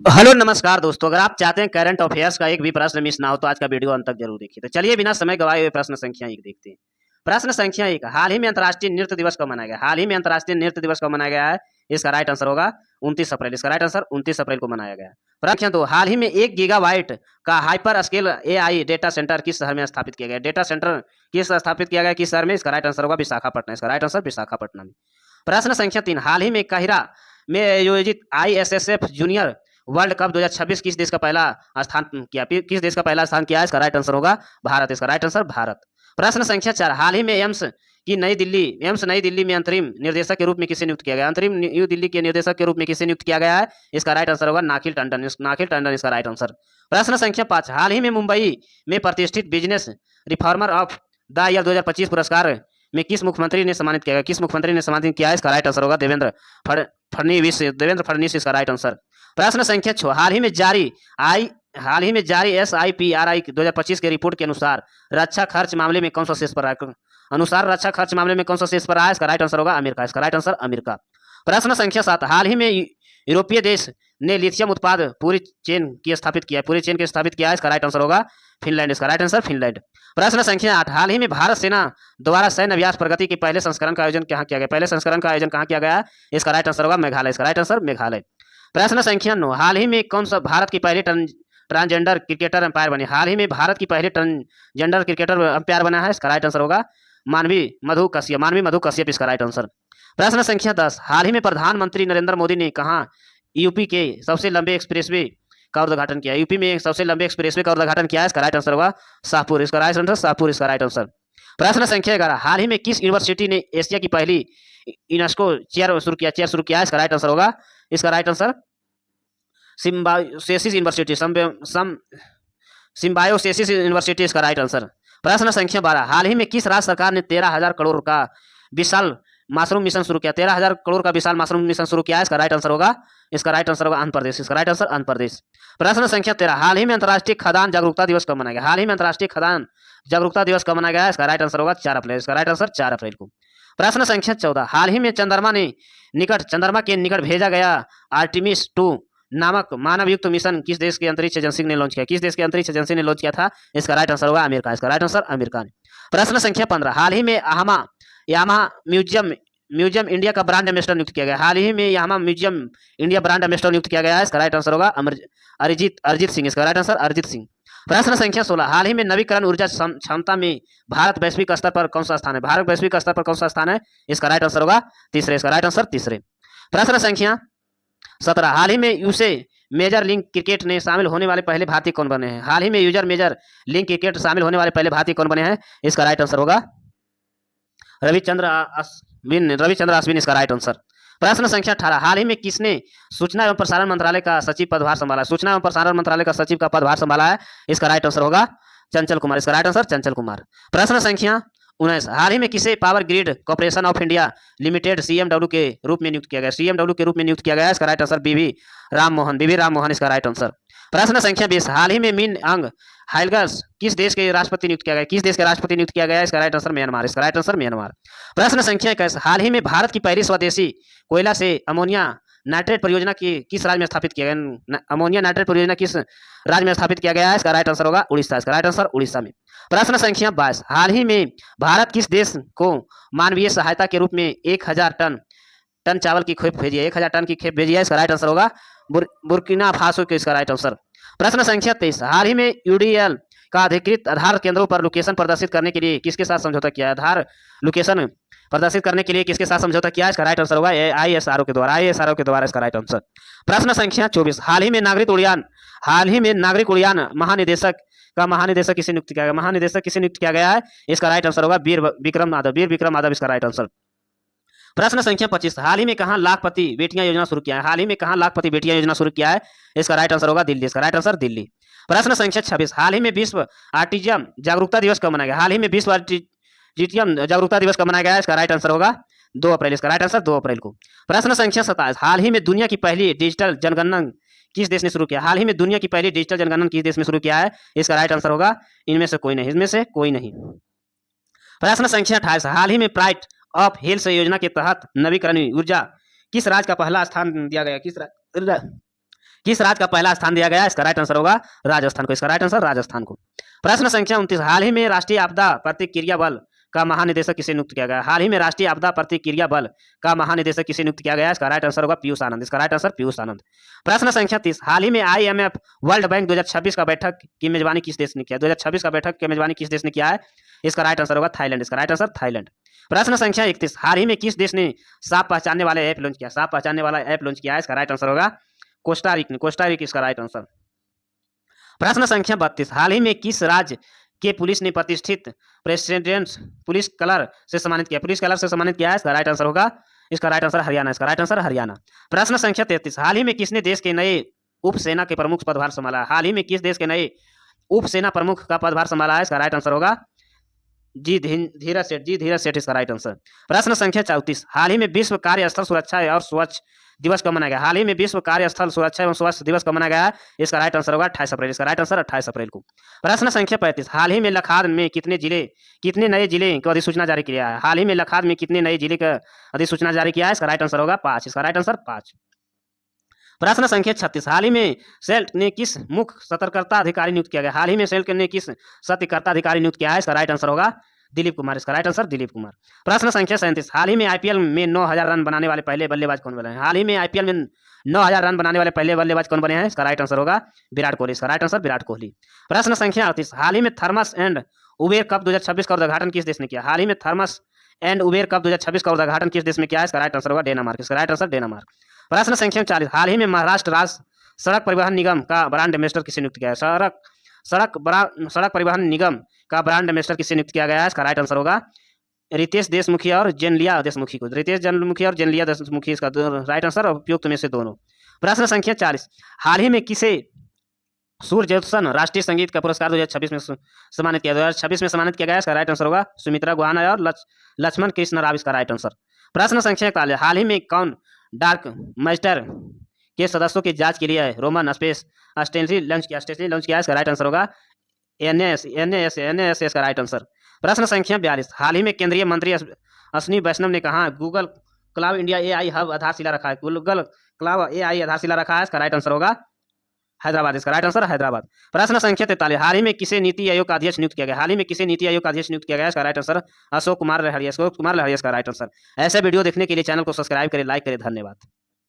Hello नमस्कार दोस्तों, अगर आप चाहते हैं करंट अफेयर्स का एक भी प्रश्न मिस ना हो तो आज का वीडियो अंत तक जरूर देखिए। तो चलिए बिना समय गवाए हुए प्रश्न संख्या 1 देखते हैं। प्रश्न संख्या 1, हाल ही में अंतर्राष्ट्रीय नृत्य दिवस कब मनाया गया? हाल ही में अंतर्राष्ट्रीय नृत्य दिवस कब मनाया गया है? इसका राइट आंसर होगा 29 अप्रैल। इसका राइट आंसर 29 अप्रैल को मनाया गया है। प्रश्न संख्या 2, हाल ही में 1 गीगाबाइट का hyper scale AI data centre किस शहर में स्थापित किया गया? डेटा सेंटर किस स्थापित किया गया किस शहर में? इसका राइट आंसर होगा विशाखापट्टनम। इसका राइट आंसर विशाखापट्टनम। प्रश्न संख्या 3, हाल ही में काहिरा में आयोजित आईएसएसएफ जूनियर वर्ल्ड कप 2026 किस देश का पहला स्थान किया? किस देश का पहला स्थान किया है? इसका राइट आंसर होगा भारत। इसका राइट आंसर भारत। प्रश्न संख्या 4, हाल ही में एम्स नई दिल्ली में अंतरिम निर्देशक के रूप में किसे नियुक्त किया गया? अंतरिम न्यू दिल्ली के निर्देशक के रूप में किसे नियुक्त किया गया है? इसका राइट आंसर होगा नाखिल टंडन। नाखिल टंडन इसका राइट आंसर। प्रश्न संख्या 5, हाल ही में मुंबई में प्रतिष्ठित business reformer of the year 2025 पुरस्कार में किस मुख्यमंत्री ने सम्मानित किया गया? किस मुख्यमंत्री ने सम्मानित किया है? इसका राइट आंसर होगा देवेंद्र फडणवीस। इसका राइट आंसर। प्रश्न संख्या 6, हाल ही में जारी SIPRI 2025 के रिपोर्ट के अनुसार रक्षा खर्च मामले में कौन सा शीर्ष पर रहा? रक्षा खर्च मामले में कौन सा शीर्ष पर रहा है? इसका राइट आंसर होगा अमेरिका। इसका राइट आंसर अमेरिका। प्रश्न संख्या 7, हाल ही में यूरोपीय देश ने लिथियम उत्पाद पूरी चेन की स्थापित किया है। इसका राइट आंसर होगा फिनलैंड। इसका राइट आंसर फिनलैंड। प्रश्न संख्या 8, हाल ही में भारत सेना द्वारा सैन्य अभ्यास प्रगति के पहले संस्करण का आयोजन कहाँ किया गया? इसका राइट आंसर होगा मेघालय। इसका राइट आंसर मेघालय। प्रश्न संख्या 9, हाल ही में कौन सा भारत की पहली ट्रांसजेंडर क्रिकेटर अंपायर बनी? हाल ही में भारत की पहली ट्रांसजेंडर क्रिकेटर अंपायर बना है। इसका राइट आंसर होगा मानवी मधु कश्यप। इसका राइट आंसर। प्रश्न संख्या 10, हाल ही में प्रधानमंत्री नरेंद्र मोदी ने कहा यूपी के सबसे लंबे एक्सप्रेसवे का उद्घाटन किया? यूपी में सबसे लंबे एक्सप्रेसवे का उद्घाटन किया है। इसका राइट आंसर होगा शाहपुर। इसका राइट आंसर शाहपुर। इसका राइट आंसर। प्रश्न संख्या 11, हाल ही में किस यूनिवर्सिटी ने एशिया की पहली यूनेस्को चेयर शुरू किया है? इसका राइट आंसर होगा सिम्बायोसिस यूनिवर्सिटी। इसका राइट आंसर। प्रश्न संख्या 12, हाल ही में किस राज्य सरकार ने 13,000 करोड़ का विशाल मशरूम मिशन शुरू किया? 13,000 करोड़ का विशाल मशरूम मिशन शुरू किया है। इसका राइट आंसर होगा आंध्र प्रदेश। इसका राइट आंसर आंध्र प्रदेश। प्रश्न संख्या 13, हाल ही में अंतर्राष्ट्रीय खदान जागरूकता दिवस कब मनाया गया? हाल ही में अंतर्राष्ट्रीय खदान जागरूकता दिवस कब मनाया गया? इसका राइट आंसर होगा 4 अप्रैल। इसका राइट आंसर 4 अप्रैल को। प्रश्न संख्या 14, हाल ही में चंद्रमा के निकट भेजा गया आर्टिमिस 2 नामक मानव युक्त मिशन किस देश की अंतरिक्ष एजेंसी ने लॉन्च किया था? इसका राइट आंसर होगा अमेरिका। इसका राइट आंसर अमेरिका ने। प्रश्न संख्या 15, हाल ही में यामा म्यूजियम इंडिया का ब्रांड एम्बेसडर नियुक्त किया गया? हाल ही में यामा म्यूजियम इंडिया ब्रांड एम्बेसडर नियुक्त किया गया है। इसका राइट आंसर होगा अरिजीत सिंह। इसका राइट आंसर अरिजीत सिंह। प्रश्न संख्या 16, हाल ही में नवीकरण ऊर्जा क्षमता में भारत वैश्विक स्तर पर कौन सा स्थान है? इसका राइट आंसर होगा तीसरे। इसका राइट आंसर तीसरे। प्रश्न संख्या 17, हाल ही में यूसे मेजर लीग क्रिकेट में शामिल होने वाले पहले भारतीय कौन बने हैं? हाल ही में मेजर लीग क्रिकेट शामिल होने वाले पहले भारतीय कौन बने हैं? इसका राइट आंसर होगा रविचंद्र अश्विन। इसका राइट आंसर। प्रश्न संख्या 18, हाल ही में किसने सूचना एवं प्रसारण मंत्रालय का सचिव पदभार संभाला है? इसका राइट आंसर होगा चंचल कुमार। इसका राइट आंसर चंचल कुमार। प्रश्न संख्या 19, हाल ही में किसे power grid corporation of India limited CMW के रूप में नियुक्त किया गया? इसका राइट आंसर बीवी राम मोहन। इसका राइट आंसर। प्रश्न संख्या 20, हाल ही में मिन अंग हाइलगर्स किस देश के राष्ट्रपति नियुक्त किया गया? इसका राइट आंसर म्यांमार। इसका राइट आंसर म्यांमार। प्रश्न संख्या 21, हाल ही में भारत की पहली स्वदेशी कोयला से अमोनिया नाइट्रेट परियोजना की किस राज्य में स्थापित किया गया? अमोनिया नाइट्रेट परियोजना किस राज्य में स्थापित किया गया है? इसका राइट आंसर होगा उड़ीसा। इसका राइट आंसर उड़ीसा में। प्रश्न संख्या 22, हाल ही में भारत किस देश को मानवीय सहायता के रूप में 1000 टन चावल की खेप भेजी है? 1000 टन की खेप भेजी है। इसका राइट आंसर होगा बुर्किना फासो के। इसका राइट आंसर। प्रश्न संख्या 23, हाल ही में UDL का अधिकृत आधार केंद्रों पर लोकेशन प्रदर्शित करने के लिए किसके साथ समझौता किया है? आधार लोकेशन प्रदर्शित करने के लिए किसके साथ समझौता किया है? इसका राइट आंसर होगा ISRO के द्वारा। इसका राइट आंसर। प्रश्न संख्या 24, हाल ही में नागरिक उड़ान महानिदेशक किसे नियुक्त किया गया है? इसका राइट आंसर होगा वीर विक्रम यादव। इसका राइट आंसर। प्रश्न संख्या 25, हाल ही में कहां लाखपति बेटियां योजना शुरू किया है? इसका राइट आंसर होगा दिल्ली। इसका राइट आंसर दिल्ली। प्रश्न संख्या 26, हाल ही में विश्व ऑटिज्म जागरूकता दिवस कब मनाया गया? इसका राइट आंसर होगा 2 अप्रैल। इसका राइट आंसर 2 अप्रैल को। प्रश्न संख्या 27, हाल ही में दुनिया की पहली डिजिटल जनगणना किस देश ने शुरू किया है? इसका राइट आंसर होगा इनमें से कोई नहीं। प्रश्न संख्या 28, हाल ही में प्राइड ऑफ हिल्स योजना के तहत नवीकरणीय ऊर्जा किस राज्य का पहला स्थान दिया गया? किस राज्य का पहला स्थान दिया गया है? इसका राइट आंसर होगा राजस्थान को। इसका राइट आंसर राजस्थान को। प्रश्न संख्या 29, हाल ही में राष्ट्रीय आपदा प्रतिक्रिया बल का महानिदेशक किसे नियुक्त किया गया? हाल ही में राष्ट्रीय आपदा प्रतिक्रिया बल का महानिदेशक किसे नियुक्त किया गया? इसका राइट आंसर होगा पीयूष आनंद। इसका राइट आंसर पीयूष आनंद। प्रश्न संख्या 30, हाल ही में IMF वर्ल्ड बैंक 2026 का बैठक की मेजबानी किस देश ने किया? 2026 का बैठक की मेजबानी किस देश ने किया है? इसका राइट आंसर होगा थाईलैंड। इसका राइट आंसर थाईलैंड। प्रश्न संख्या 31, हाल ही में किस देश ने सांप पहचानने वाले ऐप लॉन्च किया? सांप पहचानने वाला ऐप लॉन्च किया है। इसका राइट आंसर होगा कोस्टारिक ने। कोस्टारिक इसका राइट आंसर। प्रश्न संख्या 32, हाल ही में किस राज्य के पुलिस ने प्रतिष्ठित प्रेसिडेंट पुलिस कलर से सम्मानित किया? पुलिस कलर से सम्मानित किया है। इसका राइट आंसर होगा, इसका राइट आंसर हरियाणा। इसका राइट आंसर हरियाणा। प्रश्न संख्या 33, हाल ही में किसने देश के नए उप सेना के प्रमुख पदभार संभाला? हाल ही में किस देश के नए उप सेना प्रमुख का पदभार संभाला है? इसका राइट आंसर होगा धीरज सेठ। धीरज सेठ इसका राइट आंसर। प्रश्न संख्या 34, हाल ही में विश्व कार्यस्थल सुरक्षा और स्वच्छ दिवस कब मनाया गया? हाल ही में विश्व कार्यस्थल सुरक्षा एवं स्वच्छ दिवस कब मनाया गया है? इसका राइट आंसर होगा 28 अप्रैल। इसका राइट आंसर 28 अप्रैल को। प्रश्न संख्या 35, हाल ही में लखाद में कितने नए जिले को अधिसूचना जारी किया है? हाल ही में लखाद में कितने नए जिले का अधिसूचना जारी किया है? इसका राइट आंसर होगा 5। इसका राइट आंसर 5। प्रश्न संख्या 36, हाल ही में सेल्ट ने किस मुख्य सतर्कता अधिकारी नियुक्त किया गया? हाल ही में सेल्ट ने किस सतर्कता अधिकारी नियुक्त किया है? इसका राइट आंसर होगा दिलीप कुमार। इसका राइट आंसर दिलीप कुमार। प्रश्न संख्या 37, हाल ही में IPL में 9000 रन बनाने वाले पहले बल्लेबाज कौन बने हैं? हाल ही में IPL में 9000 रन बनाने वाले पहले बल्लेबाज कौन बने हैं? इसका राइट आंसर होगा विराट कोहली। इसका राइट आंसर विराट कोहली। प्रश्न संख्या 38, हाल ही में थॉमस एंड उबेर कप 2026 का उद्घाटन किस देश ने किया? हाल ही में थॉमस एंड उबेर कप 2026 का उद्घाटन किस देश में किया है? इसका राइट आंसर होगा डेनमार्क। इसका राइट आंसर डेनमार्क। प्रश्न संख्या 40, हाल ही में महाराष्ट्र राज्य सड़क परिवहन निगम का ब्रांड एम्बेसडर किसे नियुक्त किया है? सड़क परिवहन निगम का ब्रांड एम्बेसडर किसे नियुक्त किया गया है? इसका राइट आंसर होगा रितेश देशमुखी और जेनलिया देशमुखी को। रितेश देशमुखी और जेनलिया देशमुखी इसका राइट आंसर, उपयुक्त में से दोनों। प्रश्न संख्या 40, हाल ही में किसे सूर्यज्योत्सन राष्ट्रीय संगीत का पुरस्कार 2026 में सम्मानित किया? 2026 में सम्मानित किया गया। इसका राइट आंसर होगा सुमित्रा गुहाना और लक्ष्मण कृष्ण राव। इसका राइट आंसर। प्रश्न संख्या 41, हाल ही में कौन डार्क मैटर के सदस्यों की जांच के लिए रोमन स्पेस स्टेनली लॉन्च किया? इसका राइट आंसर होगा NASA। इसका राइट आंसर। प्रश्न संख्या 42, हाल ही में केंद्रीय मंत्री अश्विनी वैष्णव ने कहा Google cloud India AI hub आधारशिला रखा है? गूगल क्लाउड AI आधारशिला रखा है। इसका राइट आंसर होगा हैदराबाद। इसका राइट आंसर हैदराबाद। प्रश्न संख्या 43, हाल ही में किसे नीति आयोग का अध्यक्ष नियुक्त किया गया? हाल ही में किसे नीति आयोग का अध्यक्ष नियुक्त किया गया? इसका राइट आंसर अशोक कुमार लहरिया। इसका राइट आंसर। ऐसे वीडियो देखने के लिए चैनल को सब्सक्राइब करें, लाइक करें। धन्यवाद।